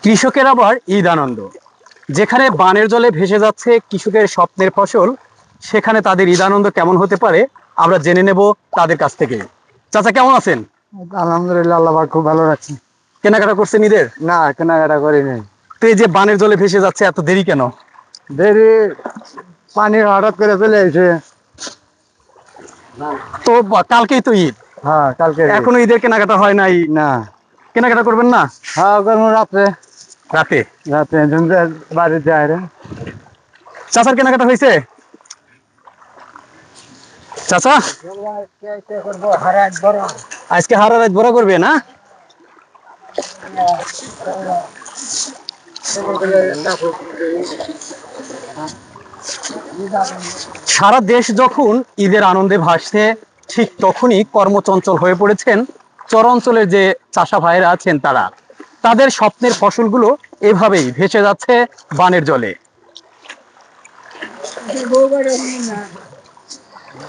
কৃষকের আবার ঈদ আনন্দ। যেখানে বানের জলে ভেসে যাচ্ছে কৃষকের স্বপ্নের ফসল, সেখানে তাদের ঈদ আনন্দ কেমন হতে পারে আমরা জেনে নেব তাদের কাছ থেকে। চাচা কেমন আছেন? আলহামদুলিল্লাহ, আল্লাহ পাক খুব ভালো রাখছেন। কেনাকাটা করছেন ঈদের? না, কেনাকাটা করিনি। তো এই যে বানের জলে ভেসে যাচ্ছে, এত দেরি কেন? দেরি, পানি হঠাৎ করে চলে এসে। তো কালকেই তো ঈদ, হ্যাঁ, কালকে এখনো ঈদের কেনাকাটা হয় নাই? না। কেনাকাটা করবেন না? হ্যাঁ, করবো রাত্রে। রাতে। রাত্রে বাড়িতে যায় রে। চাচার কেনাকাটা হয়েছে? চাচা আজকে হারা রাত ভরা করবে না? সারা দেশ যখন ঈদের আনন্দে ভাসছে, ঠিক তখনই কর্মচঞ্চল হয়ে পড়েছেন চর অঞ্চলের যে চাষা ভাইয়েরা আছেন তারা। তাদের স্বপ্নের ফসলগুলো এভাবেই ভেসে যাচ্ছে বানের জলে।